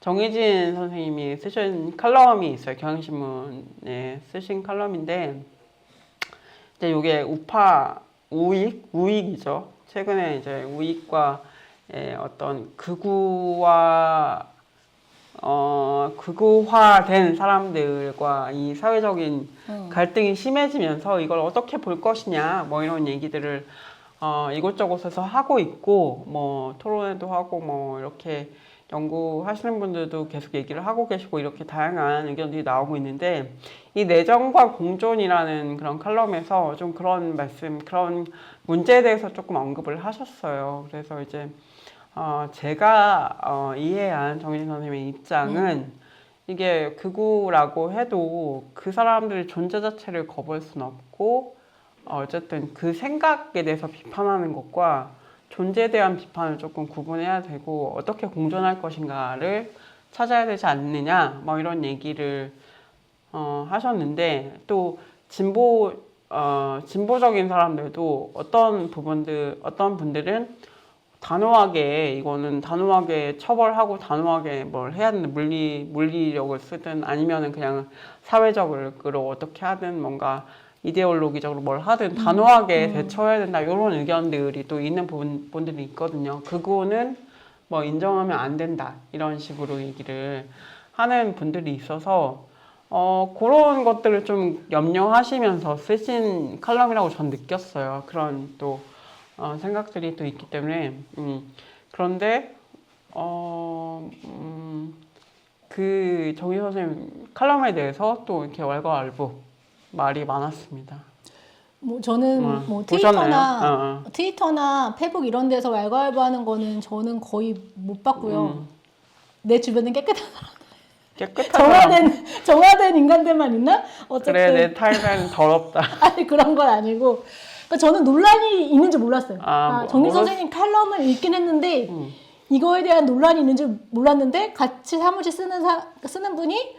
정희진 선생님이 쓰신 칼럼이 있어요. 경향신문에 쓰신 칼럼인데, 이제 이게 우파, 우익이죠. 최근에 이제 우익과 어떤 극우화된 사람들과 이 사회적인 갈등이 심해지면서 이걸 어떻게 볼 것이냐, 뭐 이런 얘기들을 이곳저곳에서 하고 있고, 뭐 토론회도 하고, 뭐 이렇게 연구하시는 분들도 계속 얘기를 하고 계시고, 이렇게 다양한 의견들이 나오고 있는데, 이 내정과 공존이라는 그런 칼럼에서 좀 그런 그런 문제에 대해서 조금 언급을 하셨어요. 그래서 이제 제가 이해한 정희진 선생님의 입장은 이게 극우라고 해도 그 사람들의 존재 자체를 거부할 수는 없고, 어쨌든 그 생각에 대해서 비판하는 것과 존재에 대한 비판을 조금 구분해야 되고, 어떻게 공존할 것인가를 찾아야 되지 않느냐, 뭐 이런 얘기를 하셨는데, 또 진보적인 사람들도 어떤 분들은 단호하게 처벌하고 단호하게 뭘 해야 되는 물리력을 쓰든 아니면은 그냥 사회적으로 어떻게 하든 뭔가 이데올로기적으로 뭘 하든 단호하게 대처해야 된다, 이런 의견들이 또 있는 분들이 있거든요. 그거는 뭐 인정하면 안 된다, 이런 식으로 얘기를 하는 분들이 있어서 그런 것들을 좀 염려하시면서 쓰신 칼럼이라고 전 느꼈어요. 그런 또 생각들이 또 있기 때문에 그런데 그 정희 선생님 칼럼에 대해서 또 이렇게 왈가왈부 말이 많았습니다. 뭐 저는 뭐 보셨나요? 트위터나 페북 이런 데서 왈가왈부하는 거는 저는 거의 못 봤고요. 내 주변은 깨끗한 정화된 인간들만 있나? 어쨌든 그래, 내 타임라인은 더럽다. 아니 그런 건 아니고, 그러니까 저는 논란이 있는 줄 몰랐어요. 정희 선생님 칼럼을 읽긴 했는데 이거에 대한 논란이 있는 줄 몰랐는데, 같이 사무실 쓰는 분이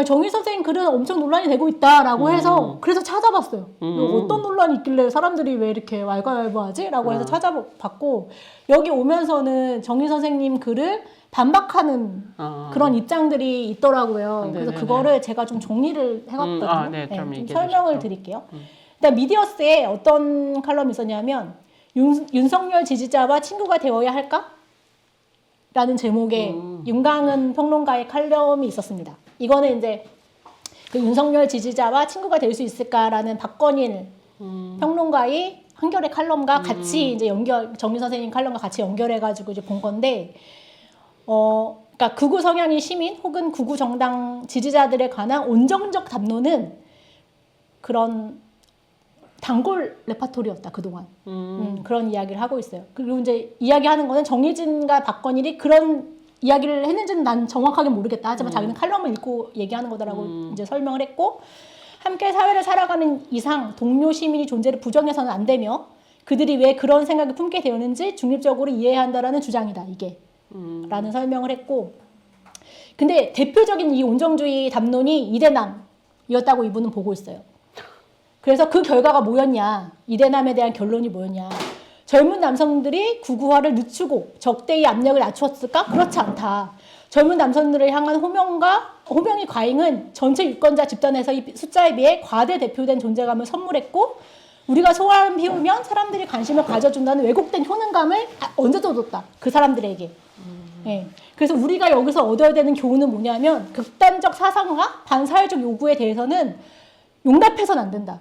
정희 선생님 글은 엄청 논란이 되고 있다라고 해서, 그래서 찾아봤어요. 어떤 논란이 있길래 사람들이 왜 이렇게 왈가왈부하지? 라고 해서 찾아봤고, 여기 오면서는 정희 선생님 글을 반박하는 그런 입장들이 있더라고요. 그래서 그거를 제가 좀 정리를 해봤거든요. 좀 설명을 드릴게요. 일단 미디어스에 어떤 칼럼이 있었냐면, 윤석열 지지자와 친구가 되어야 할까? 라는 제목의 윤강은 평론가의 칼럼이 있었습니다. 이거는 이제 그 윤석열 지지자와 친구가 될 수 있을까라는 박건일 평론가의 한겨레 칼럼과 같이 이제 정희 선생님 칼럼과 같이 연결해가지고 이제 본 건데, 그러니까 극우 성향의 시민 혹은 극우 정당 지지자들에 관한 온정적 담론은 그런 단골 레파토리였다 그동안. 그런 이야기를 하고 있어요. 그리고 이제 이야기하는 거는 정희진과 박건일이 그런 이야기를 했는지는 난 정확하게 모르겠다. 하지만 자기는 칼럼을 읽고 얘기하는 거다라고 이제 설명을 했고, 함께 사회를 살아가는 이상 동료 시민이 존재를 부정해서는 안 되며 그들이 왜 그런 생각을 품게 되었는지 중립적으로 이해해야 한다라는 주장이다, 이게. 라는 설명을 했고, 근데 대표적인 이 온정주의 담론이 이대남이었다고 이분은 보고 있어요. 그래서 그 결과가 뭐였냐, 이대남에 대한 결론이 뭐였냐, 젊은 남성들이 극우화를 늦추고 적대의 압력을 낮추었을까? 그렇지 않다. 젊은 남성들을 향한 호명의 과잉은 전체 유권자 집단에서 이 숫자에 비해 과대 대표된 존재감을 선물했고, 우리가 소화를 피우면 사람들이 관심을 가져준다는 왜곡된 효능감을 얹어줬다, 그 사람들에게. 네. 그래서 우리가 여기서 얻어야 되는 교훈은 뭐냐면, 극단적 사상과 반사회적 요구에 대해서는 용납해서는 안 된다.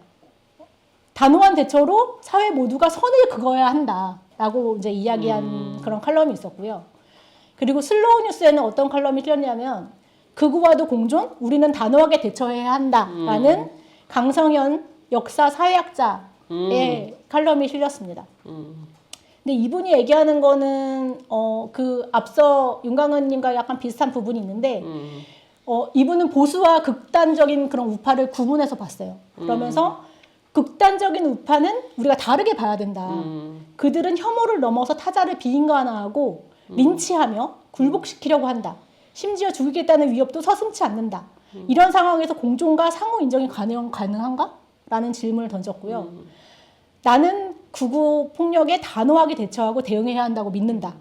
단호한 대처로 사회 모두가 선을 그어야 한다라고 이제 이야기한 그런 칼럼이 있었고요. 그리고 슬로우 뉴스에는 어떤 칼럼이 실렸냐면, 극우와도 공존, 우리는 단호하게 대처해야 한다라는 강성현 역사 사회학자의 칼럼이 실렸습니다. 근데 이분이 얘기하는 거는 그 앞서 윤강은님과 약간 비슷한 부분이 있는데, 이분은 보수와 극단적인 그런 우파를 구분해서 봤어요. 그러면서 극단적인 우파는 우리가 다르게 봐야 된다. 그들은 혐오를 넘어서 타자를 비인간화하고 린치하며 굴복시키려고 한다. 심지어 죽이겠다는 위협도 서슴지 않는다. 이런 상황에서 공존과 상호 인정이 가능한가? 라는 질문을 던졌고요. 나는 극우 폭력에 단호하게 대처하고 대응해야 한다고 믿는다.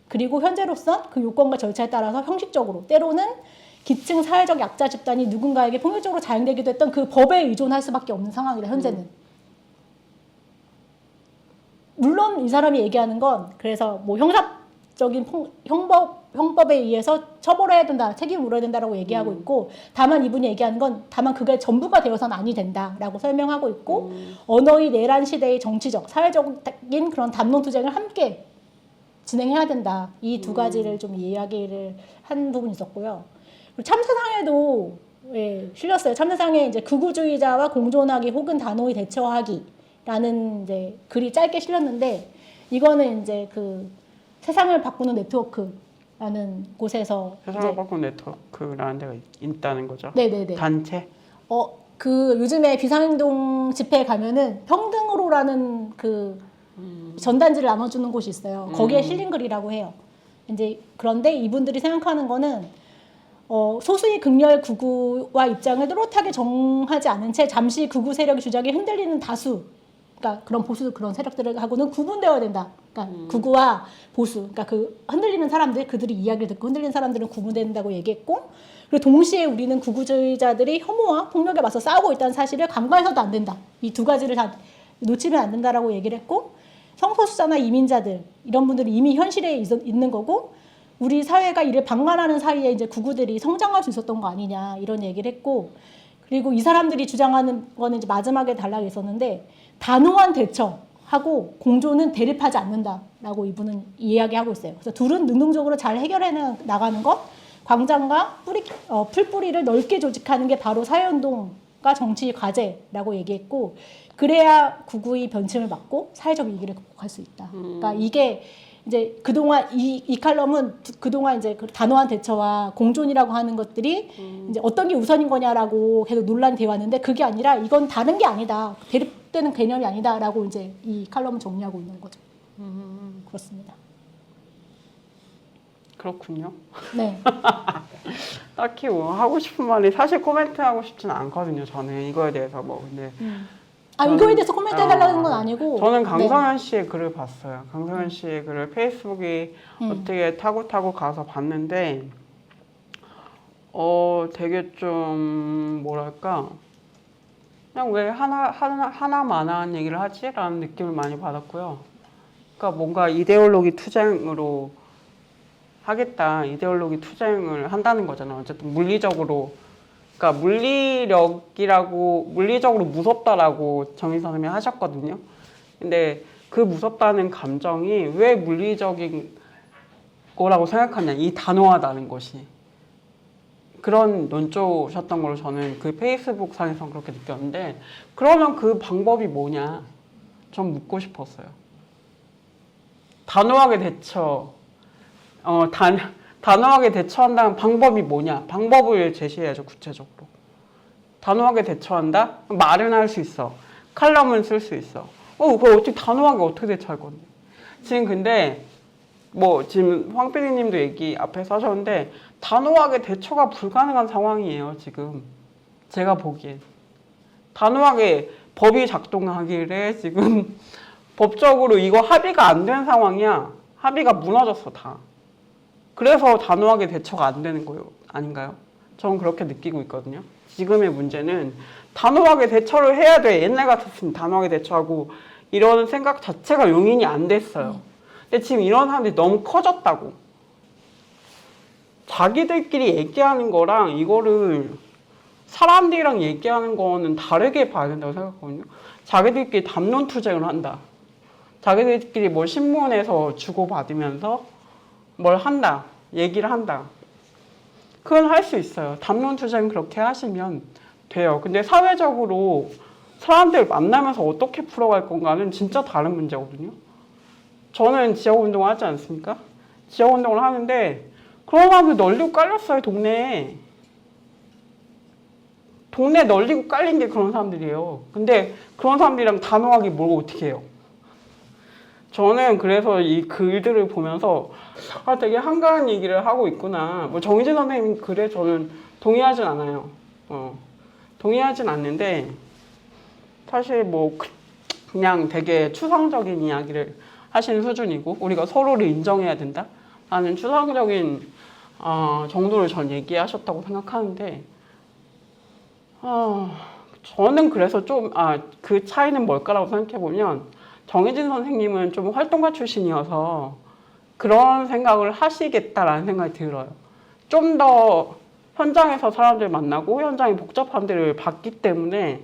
그리고 현재로선 그 요건과 절차에 따라서 형식적으로 때로는 기층 사회적 약자 집단이 누군가에게 폭력적으로 자행되기도 했던 그 법에 의존할 수밖에 없는 상황이다. 현재는. 물론 이 사람이 얘기하는 건 그래서 뭐 형사적인 형법에 의해서 처벌해야 된다, 책임을 물어야 된다라고 얘기하고 있고, 다만 이분이 얘기하는 건 다만 그게 전부가 되어서는 아니 된다라고 설명하고 있고, 언어의 내란 시대의 정치적, 사회적인 그런 담론 투쟁을 함께 진행해야 된다. 이 두 가지를 좀 이야기를 한 부분이 있었고요. 그리고 참사상에도 실렸어요. 참사상에 이제 극우주의자와 공존하기 혹은 단호히 대처하기라는 이제 글이 짧게 실렸는데, 이거는 이제 그 세상을 바꾸는 네트워크라는 곳에서 세상을 바꾸는 네트워크라는 데가 있다는 거죠. 네네네. 단체. 그 요즘에 비상행동 집회에 가면은 평등으로라는 그 전단지를 나눠주는 곳이 있어요. 거기에 실린 글이라고 해요. 이제 그런데 이분들이 생각하는 거는 소수의 극렬 극우와 입장을 또렷하게 정하지 않은 채 잠시 극우 세력의 주장에 흔들리는 다수, 그러니까 그런 보수 그런 세력들하고는 구분되어야 된다. 그러니까 극우와 보수, 그러니까 그 흔들리는 사람들, 그들이 이야기를 듣고 흔들리는 사람들은 구분된다고 얘기했고, 그리고 동시에 우리는 극우주의자들이 혐오와 폭력에 맞서 싸우고 있다는 사실을 간과해서도 안 된다. 이 두 가지를 다 놓치면 안 된다라고 얘기를 했고, 성소수자나 이민자들 이런 분들이 이미 현실에 있는 거고, 우리 사회가 이를 방관하는 사이에 이제 극우들이 성장할 수 있었던 거 아니냐 이런 얘기를 했고, 그리고 이 사람들이 주장하는 거는 이제 마지막에 단락이 있었는데, 단호한 대처하고 공존은 대립하지 않는다라고 이분은 이야기하고 있어요. 그래서 둘은 능동적으로 잘 해결해 나가는 것, 광장과 풀뿌리를 넓게 조직하는 게 바로 사회운동과 정치 과제라고 얘기했고, 그래야 극우의 변침을 막고 사회적 위기를 극복할 수 있다. 그러니까 이게 이제 그동안 이 칼럼은 그동안 이제 그 단호한 대처와 공존이라고 하는 것들이 이제 어떤 게 우선인 거냐라고 계속 논란이 되어 왔는데, 그게 아니라 이건 다른 게 아니다. 대립되는 개념이 아니다라고 이제 이 칼럼을 정리하고 있는 거죠. 그렇습니다. 그렇군요. 네. 딱히 뭐 하고 싶은 말이, 사실 코멘트 하고 싶지는 않거든요. 저는 이거에 대해서 뭐 근데 이거에 대해서 코멘트 해달라는 건 아니고, 저는 강성현 씨의 글을 봤어요. 강성현 씨의 글을 페이스북에 어떻게 타고 가서 봤는데, 되게 좀 뭐랄까, 그냥 왜 하나만한 얘기를 하지? 라는 느낌을 많이 받았고요. 그러니까 뭔가 이데올로기 투쟁으로 하겠다, 이데올로기 투쟁을 한다는 거잖아요. 어쨌든 물리적으로, 그러니까 물리적으로 무섭다라고 정의 선생님이 하셨거든요. 근데 그 무섭다는 감정이 왜 물리적인 거라고 생각하냐, 이 단호하다는 것이. 그런 논조셨던 걸로 저는 그 페이스북 상에서 그렇게 느꼈는데, 그러면 그 방법이 뭐냐 좀 묻고 싶었어요. 단호하게 단호하게 대처한다는 방법이 뭐냐? 방법을 제시해야죠, 구체적으로. 단호하게 대처한다? 말은 할 수 있어. 칼럼은 쓸 수 있어. 그걸 어떻게 단호하게 어떻게 대처할 건데? 지금 근데 지금 황 PD님도 얘기 앞에서 하셨는데, 단호하게 대처가 불가능한 상황이에요, 지금. 제가 보기엔. 단호하게 법이 작동하길래 지금 법적으로 이거 합의가 안 된 상황이야. 합의가 무너졌어, 다. 그래서 단호하게 대처가 안 되는 거예요, 아닌가요? 저는 그렇게 느끼고 있거든요. 지금의 문제는 단호하게 대처를 해야 돼. 옛날 같았으면 단호하게 대처하고 이런 생각 자체가 용인이 안 됐어요. 근데 지금 이런 사람들이 너무 커졌다고. 자기들끼리 얘기하는 거랑 이거를 사람들이랑 얘기하는 거는 다르게 봐야 된다고 생각하거든요. 자기들끼리 담론 투쟁을 한다. 자기들끼리 신문에서 주고받으면서 뭘 한다. 얘기를 한다. 그건 할 수 있어요. 담론 투쟁 그렇게 하시면 돼요. 근데 사회적으로 사람들 만나면서 어떻게 풀어갈 건가는 진짜 다른 문제거든요. 저는 지역운동을 하지 않습니까? 지역운동을 하는데 그런 사람들 널리고 깔렸어요, 동네에. 동네 널리고 깔린 게 그런 사람들이에요. 근데 그런 사람들이랑 단호하게 뭘 어떻게 해요? 저는 그래서 이 글들을 보면서 되게 한가한 얘기를 하고 있구나. 정희진 선생님 글에 저는 동의하진 않아요. 동의하진 않는데 사실 그냥 되게 추상적인 이야기를 하시는 수준이고, 우리가 서로를 인정해야 된다. 하는 추상적인 정도를 전 얘기하셨다고 생각하는데 저는 그래서 좀 그 차이는 뭘까라고 생각해보면 정혜진 선생님은 좀 활동가 출신이어서 그런 생각을 하시겠다라는 생각이 들어요. 좀 더 현장에서 사람들 만나고 현장의 복잡함들을 봤기 때문에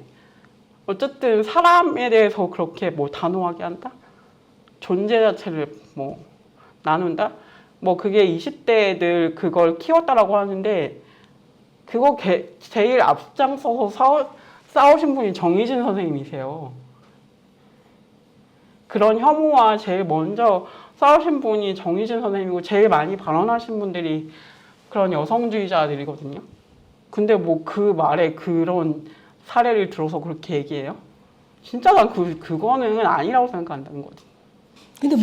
어쨌든 사람에 대해서 그렇게 뭐 단호하게 한다? 존재 자체를 뭐 나눈다? 뭐 그게 20대들 그걸 키웠다라고 하는데 그거 제일 앞장서서 싸우신 분이 정희진 선생님이세요. 그런 혐오와 제일 먼저 싸우신 분이 정희진 선생님이고 제일 많이 발언하신 분들이 그런 여성주의자들이거든요. 근데 뭐 그 말에 그런 사례를 들어서 그렇게 얘기해요? 진짜 난 그거는 아니라고 생각한다는 거지. 근데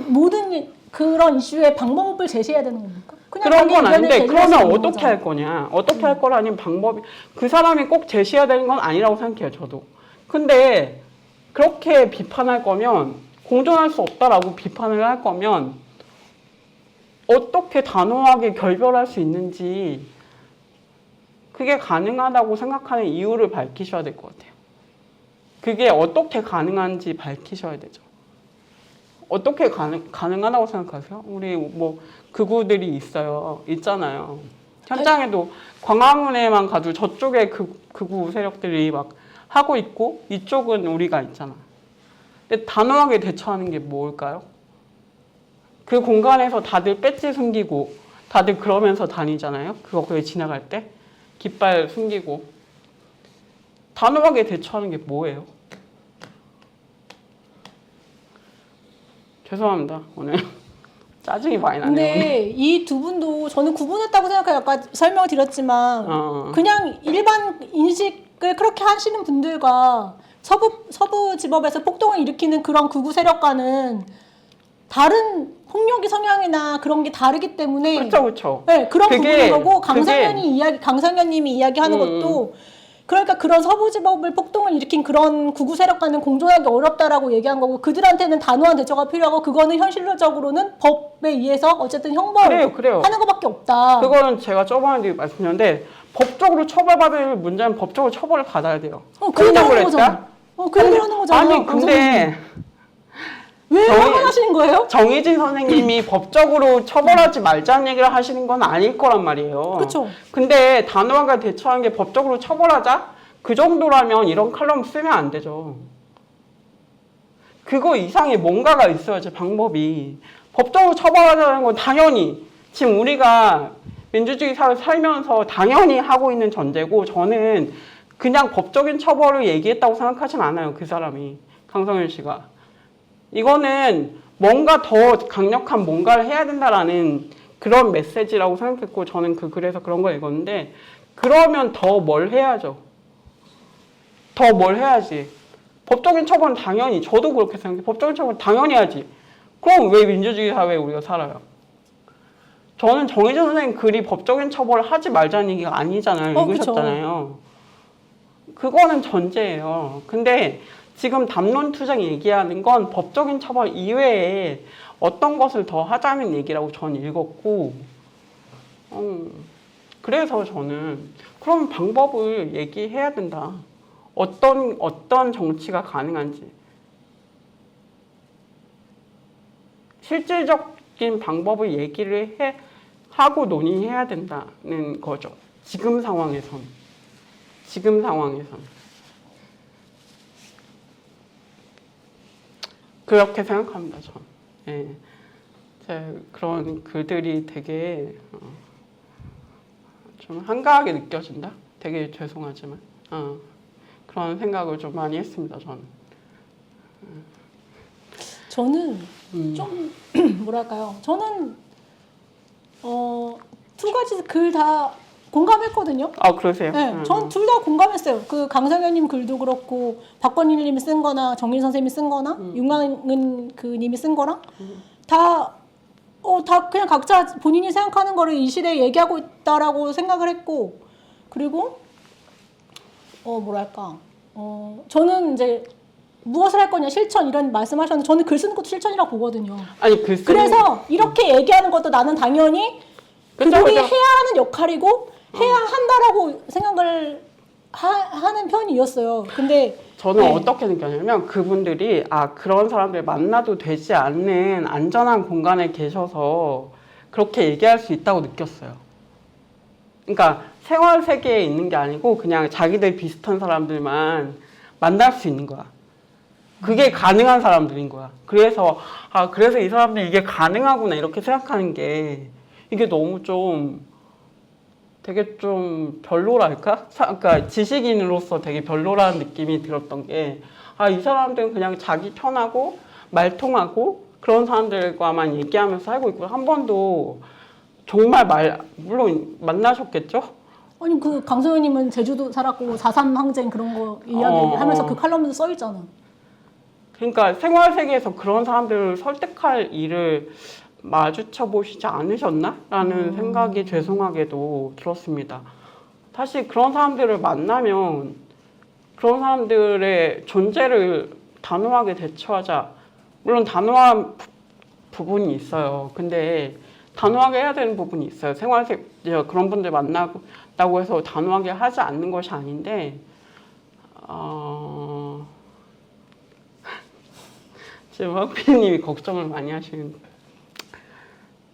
모든 그런 이슈에 방법을 제시해야 되는 겁니까? 그런 건 아닌데 그러면 어떻게 할 거냐? 어떻게 할 거라는 방법이 그 사람이 꼭 제시해야 되는 건 아니라고 생각해요. 저도. 근데 그렇게 비판할 거면 공존할 수 없다라고 비판을 할 거면 어떻게 단호하게 결별할 수 있는지 그게 가능하다고 생각하는 이유를 밝히셔야 될 것 같아요. 그게 어떻게 가능한지 밝히셔야 되죠. 어떻게 가능하다고 생각하세요? 우리 뭐 극우들이 있잖아요. 현장에도 광화문에만 가도 저쪽에 극우 세력들이 막 하고 있고 이쪽은 우리가 있잖아. 근데 단호하게 대처하는 게 뭘까요? 그 공간에서 다들 배지 숨기고 다들 그러면서 다니잖아요. 그거 지나갈 때 깃발 숨기고 단호하게 대처하는 게 뭐예요? 죄송합니다. 오늘 짜증이 많이 나네요. 근데 이 두 분도 저는 구분했다고 생각해요. 아까 설명을 드렸지만 그냥 일반 인식을 그렇게 하시는 분들과 서부지법에서 폭동을 일으키는 그런 극우 세력과는 다른 폭력의 성향이나 그런 게 다르기 때문에 그렇죠. 네, 그런 부분인 거고 강상현님이 이야기하는 것도 그러니까 그런 서부지법을 폭동을 일으킨 그런 극우 세력과는 공존하기 어렵다라고 얘기한 거고 그들한테는 단호한 대처가 필요하고 그거는 현실적으로는 법에 의해서 어쨌든 형벌하는 것밖에 없다. 그거는 제가 저번에도 말씀드렸는데 법적으로 처벌받을 문제는 법적으로 처벌을 받아야 돼요. 그 얘기를 하는 거잖아. 그 얘기를 하는 거잖아. 아니 근데 왜 화가 나시는 거예요? 정희진 선생님이 법적으로 처벌하지 말자는 얘기를 하시는 건 아닐 거란 말이에요. 그렇죠. 근데 단호하게 대처하는 게 법적으로 처벌하자? 그 정도라면 이런 칼럼 쓰면 안 되죠. 그거 이상의 뭔가가 있어야지 방법이. 법적으로 처벌하자는 건 당연히 지금 우리가 민주주의 사회 살면서 당연히 하고 있는 전제고 저는 그냥 법적인 처벌을 얘기했다고 생각하진 않아요. 그 사람이. 강성현 씨가. 이거는 뭔가 더 강력한 뭔가를 해야 된다라는 그런 메시지라고 생각했고 저는 그래서 그런 거 읽었는데 그러면 더 뭘 해야죠. 더 뭘 해야지. 법적인 처벌은 당연히 저도 그렇게 생각해요. 법적인 처벌은 당연히 해야지. 그럼 왜 민주주의 사회에 우리가 살아요? 저는 정희진 선생님 글이 법적인 처벌을 하지 말자는 얘기가 아니잖아요. 읽으셨잖아요. 그거는 전제예요. 근데 지금 담론투쟁 얘기하는 건 법적인 처벌 이외에 어떤 것을 더 하자는 얘기라고 저는 읽었고 그래서 저는 그럼 방법을 얘기해야 된다. 어떤 정치가 가능한지 실질적인 방법을 얘기를 하고 논의해야 된다는 거죠. 지금 상황에선. 그렇게 생각합니다, 전. 예. 그런 글들이 되게 좀 한가하게 느껴진다? 되게 죄송하지만. 그런 생각을 좀 많이 했습니다, 저는. 저는 좀 뭐랄까요? 저는 두 가지 글 다 공감했거든요. 그러세요? 네, 전 둘 다 공감했어요. 그 강상현님 글도 그렇고 박건일님이 쓴 거나 정일 선생님이 쓴 거나 윤광은 님이 쓴 거랑 다 그냥 각자 본인이 생각하는 거를 이 시대에 얘기하고 있다라고 생각을 했고 그리고 뭐랄까 저는 이제 무엇을 할 거냐 실천 이런 말씀하셨는데 저는 글 쓰는 것도 실천이라고 보거든요. 아니 글 쓰는 그래서 이렇게 얘기하는 것도 나는 당연히 그들이 해야 하는 역할이고 해야 한다라고 생각을 하는 편이었어요. 근데 저는 어떻게 느꼈냐면 그분들이 그런 사람들 만나도 되지 않는 안전한 공간에 계셔서 그렇게 얘기할 수 있다고 느꼈어요. 그러니까 생활 세계에 있는 게 아니고 그냥 자기들 비슷한 사람들만 만날 수 있는 거야. 그게 가능한 사람들인 거야. 그래서 그래서 이 사람들이 이게 가능하구나 이렇게 생각하는 게 이게 너무 되게 좀 별로랄까? 그러니까 지식인으로서 되게 별로라는 느낌이 들었던 게 이 사람들은 그냥 자기 편하고 말통하고 그런 사람들과만 얘기하면서 살고 있고 한 번도 정말 물론 만나셨겠죠? 아니 그 강소연님은 제주도 살았고 4.3 항쟁 그런 거 이야기하면서 그 칼럼에도 써 있잖아. 그러니까 생활 세계에서 그런 사람들을 설득할 일을 마주쳐 보시지 않으셨나? 라는 생각이 죄송하게도 들었습니다. 사실 그런 사람들을 만나면 그런 사람들의 존재를 단호하게 대처하자. 물론 단호한 부분이 있어요. 근데 단호하게 해야 되는 부분이 있어요. 그런 분들 만나고 해서 단호하게 하지 않는 것이 아닌데 지금 황피디님이 걱정을 많이 하시는데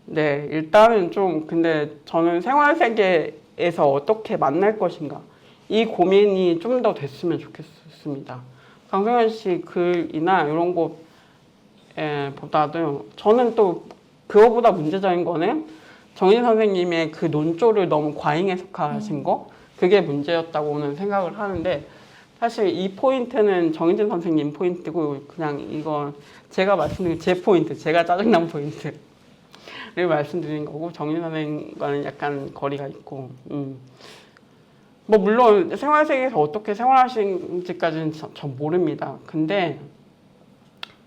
네, 일단은 근데 저는 생활 세계에서 어떻게 만날 것인가 이 고민이 좀 더 됐으면 좋겠습니다. 강성현 씨 글이나 이런 거보다도 저는 또 그거보다 문제적인 거는 정인 선생님의 그 논조를 너무 과잉 해석하신 거 그게 문제였다고는 생각을 하는데 사실 이 포인트는 정인진 선생님 포인트고 그냥 이건 제가 말씀드린 제 포인트, 제가 짜증난 포인트를 말씀드린 거고 정인 선생님과는 약간 거리가 있고 뭐 물론 생활 세계에서 어떻게 생활하시는지까지는 전 모릅니다. 근데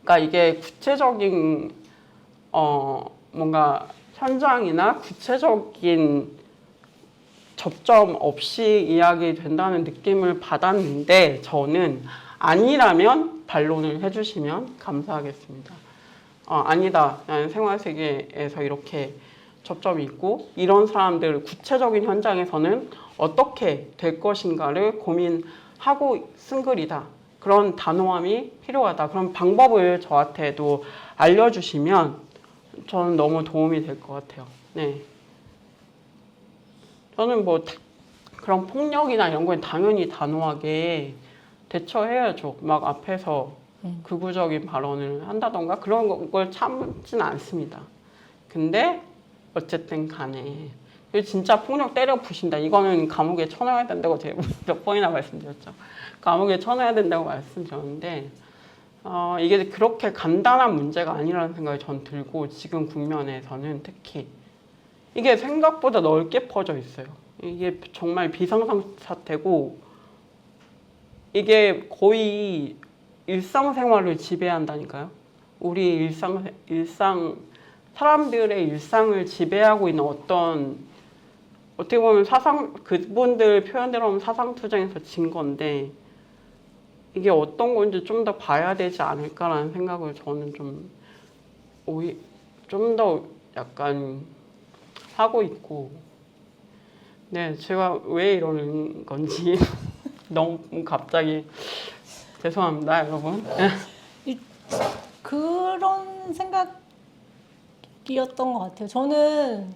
그러니까 이게 구체적인 뭔가 현장이나 구체적인 접점 없이 이야기된다는 느낌을 받았는데 저는 아니라면 반론을 해주시면 감사하겠습니다. 아니다. 나는 생활 세계에서 이렇게 접점이 있고 이런 사람들 구체적인 현장에서는 어떻게 될 것인가를 고민하고 쓴 글이다. 그런 단호함이 필요하다. 그런 방법을 저한테도 알려주시면 저는 너무 도움이 될 것 같아요. 네. 저는 뭐 그런 폭력이나 이런 건 당연히 단호하게 대처해야죠. 막 앞에서 극우적인 발언을 한다던가 그런 걸 참지는 않습니다. 근데 어쨌든 간에 진짜 폭력 때려 부신다. 이거는 감옥에 쳐넣어야 된다고 제가 몇 번이나 말씀드렸죠. 감옥에 쳐넣어야 된다고 말씀드렸는데 이게 그렇게 간단한 문제가 아니라는 생각이 전 들고 지금 국면에서는 특히 이게 생각보다 넓게 퍼져 있어요. 이게 정말 비상상 사태고 이게 거의 일상생활을 지배한다니까요. 우리 사람들의 일상을 지배하고 있는 어떻게 보면 그분들 표현대로 하면 사상투쟁에서 진 건데 이게 어떤 건지 좀 더 봐야 되지 않을까라는 생각을 저는 좀 더 약간 하고 있고 네, 제가 왜 이러는 건지 너무 갑자기 죄송합니다, 여러분. 그런 생각이었던 것 같아요. 저는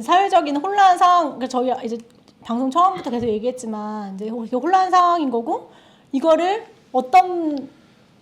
사회적인 혼란 상황, 저희 이제 방송 처음부터 계속 얘기했지만 이제 혼란 상황인 거고 이거를 어떤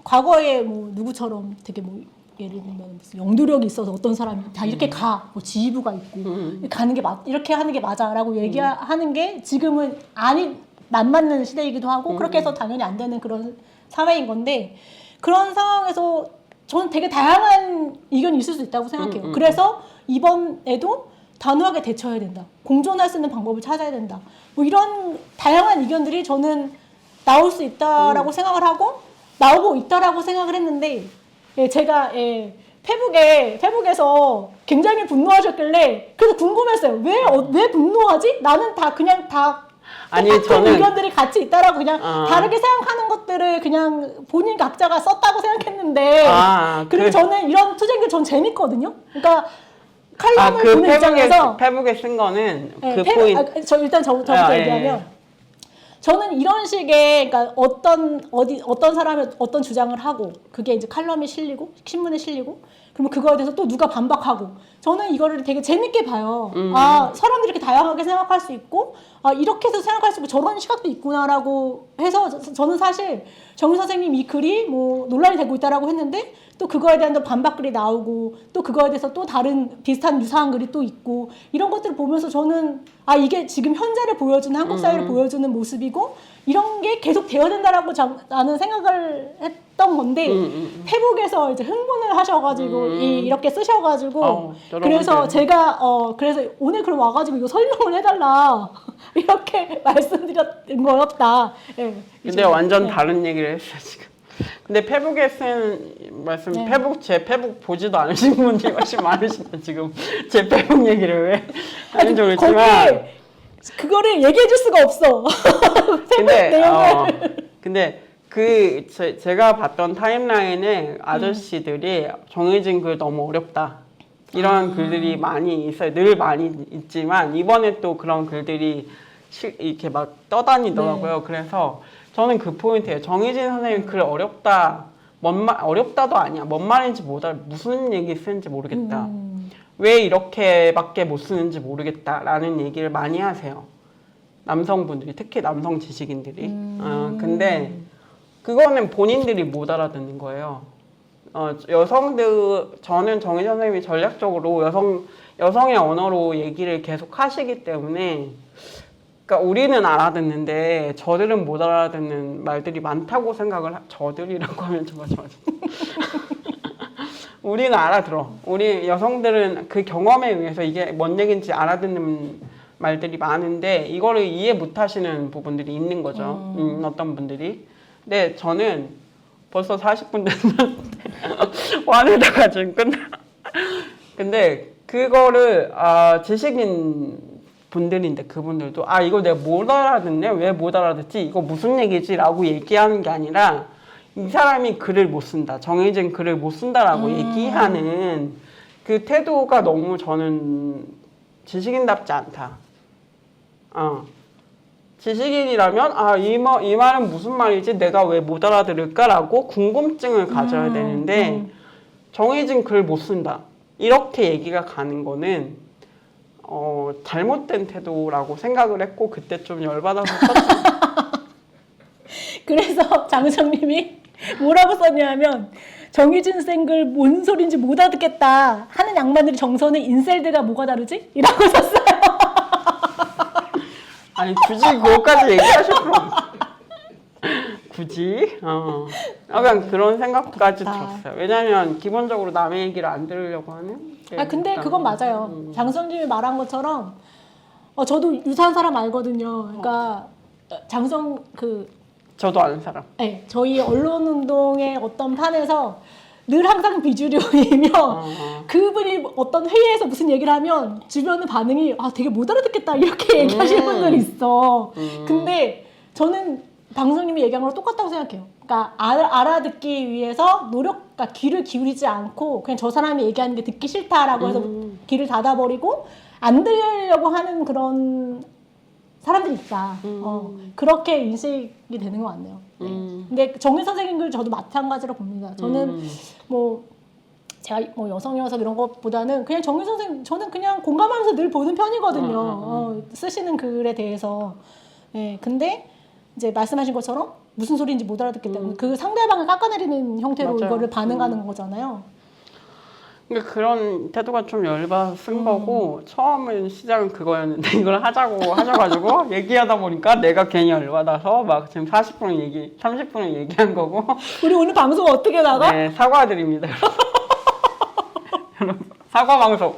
과거에 뭐 누구처럼 되게 뭐 예를 들면 무슨 영도력이 있어서 어떤 사람이 다 이렇게 뭐 지휘부가 있고 가는 게 이렇게 하는 게 맞아라고 얘기하는 게 지금은 안 맞는 시대이기도 하고 그렇게 해서 당연히 안 되는 그런 사회인 건데 그런 상황에서 저는 되게 다양한 의견이 있을 수 있다고 생각해요. 그래서 이번에도 단호하게 대처해야 된다. 공존할 수 있는 방법을 찾아야 된다. 뭐 이런 다양한 의견들이 저는 나올 수 있다라고 생각을 하고 나오고 있다라고 생각을 했는데 제가 페북에서 굉장히 분노하셨길래 그래서 궁금했어요. 왜 분노하지? 나는 다 그냥 다 아니 똑같은 저는 의견들이 같이 있다라고 그냥 아. 다르게 생각하는 것들을 그냥 본인 각자가 썼다고 생각했는데 그리고 저는 이런 투쟁들 전 재밌거든요. 그러니까 칼럼을 그 보는 입장에서 페북에 쓴 거는 네, 그 포인트. 저 일단 저부터 얘기하면 저는 이런 식의 그러니까 어떤 사람이 어떤 주장을 하고 그게 이제 칼럼에 실리고 신문에 실리고 그러면 그거에 대해서 또 누가 반박하고 저는 이거를 되게 재밌게 봐요. 아 사람들이 이렇게 다양하게 생각할 수 있고 아 이렇게 해서 생각할 수 있고 저런 시각도 있구나라고 해서 저는 사실 정유 선생님 이 글이 뭐 논란이 되고 있다라고 했는데 또 그거에 대한 또 반박글이 나오고 또 그거에 대해서 또 다른 비슷한 유사한 글이 또 있고 이런 것들을 보면서 저는 아 이게 지금 현재를 보여주는 한국 사회를 보여주는 모습이고 이런 게 계속 되어야 된다라고 나는 생각을 했던 건데 페북에서 이제 흥분을 하셔가지고 이렇게 쓰셔가지고 그래서 제가 그래서 오늘 그럼 와가지고 이거 설명을 해달라 이렇게 말씀드렸던 거였다. 네, 근데 완전 다른 얘기를 했어요 지금. 근데 페북에 쓴 말씀, 제 페북 보지도 않으신 분들이 훨씬 많으신데 지금 제 페북 얘기를 왜 하는지 모르겠지만 그거를 얘기해 줄 수가 없어. 근데 제가 봤던 타임라인에 아저씨들이 정해진 글 너무 어렵다 이런 글들이 많이 있어요. 늘 많이 있지만 이번에 또 그런 글들이 이렇게 막 떠다니더라고요. 그래서 저는 그 포인트예요. 정희진 선생님 글 어렵다. 어렵다도 아니야. 뭔 말인지 못 알아. 무슨 얘기 쓰는지 모르겠다. 왜 이렇게밖에 못 쓰는지 모르겠다라는 얘기를 많이 하세요. 남성분들이, 특히 남성 지식인들이. 근데 그거는 본인들이 못 알아듣는 거예요. 저는 정희진 선생님이 전략적으로 여성의 언어로 얘기를 계속 하시기 때문에 그러니까 우리는 알아듣는데 저들은 못 알아듣는 말들이 많다고 저들이라고 하면 좀 맞아. 우리는 알아들어. 우리 여성들은 그 경험에 의해서 이게 뭔 얘기인지 알아듣는 말들이 많은데 이거를 이해 못 하시는 부분들이 있는 거죠. 어떤 분들이. 근데 저는 벌써 40분 됐는데 화내다가 지금 끝나. 근데 그거를 지식인 분들인데 그분들도 이거 내가 못 알아듣네? 왜 못 알아듣지? 이거 무슨 얘기지? 라고 얘기하는 게 아니라 이 사람이 글을 못 쓴다. 정해진 글을 못 쓴다라고 얘기하는 그 태도가 너무 저는 지식인답지 않다. 지식인이라면 이 말은 무슨 말이지? 내가 왜 못 알아들을까라고 궁금증을 가져야 되는데 정해진 글 못 쓴다. 이렇게 얘기가 가는 거는 잘못된 태도라고 생각을 했고 그때 좀 열받아서 썼어요. 그래서 장우정님이 뭐라고 썼냐면 정희진 쌩글 뭔 소린지 못 알아듣겠다 하는 양반들이 정서는 인셀들과 뭐가 다르지? 이라고 썼어요. 아니 굳이 그것까지 얘기하실 필요 굳이? 약간 그런 생각까지 들었어요. 왜냐면 기본적으로 남의 얘기를 안 들으려고 하는? 근데 그건 맞아요. 장성님이 말한 것처럼 저도 유사한 사람 알거든요. 그러니까 저도 아는 사람. 네, 저희 언론운동의 어떤 판에서 늘 항상 비주류이며 그분이 어떤 회의에서 무슨 얘기를 하면 주변의 반응이 되게 못 알아듣겠다 이렇게 얘기하시는 분들이 있어. 근데 저는 방송님이 얘기한 거랑 똑같다고 생각해요. 그러니까 알아듣기 위해서 그러니까 귀를 기울이지 않고 그냥 저 사람이 얘기하는 게 듣기 싫다라고 해서 귀를 닫아버리고 안 들으려고 하는 그런 사람들이 있다. 그렇게 인식이 되는 것 같네요. 네. 근데 정희 선생님 글 저도 마찬가지로 봅니다. 저는 제가 여성이어서 이런 것보다는 그냥 정희 선생님 저는 그냥 공감하면서 늘 보는 편이거든요. 쓰시는 글에 대해서. 네, 근데 이제 말씀하신 것처럼 무슨 소리인지 못 알아듣기 때문에 그 상대방을 깎아내리는 형태로 맞아요. 이거를 반응하는 거잖아요. 그러니까 그런 태도가 좀 열받아 쓴 거고 처음은 시작은 그거였는데 이걸 하자고 하셔가지고 얘기하다 보니까 내가 괜히 열받아서 막 지금 30분을 얘기한 거고. 우리 오늘 방송 어떻게 나가? 네, 사과드립니다. 여러분. 사과 방송.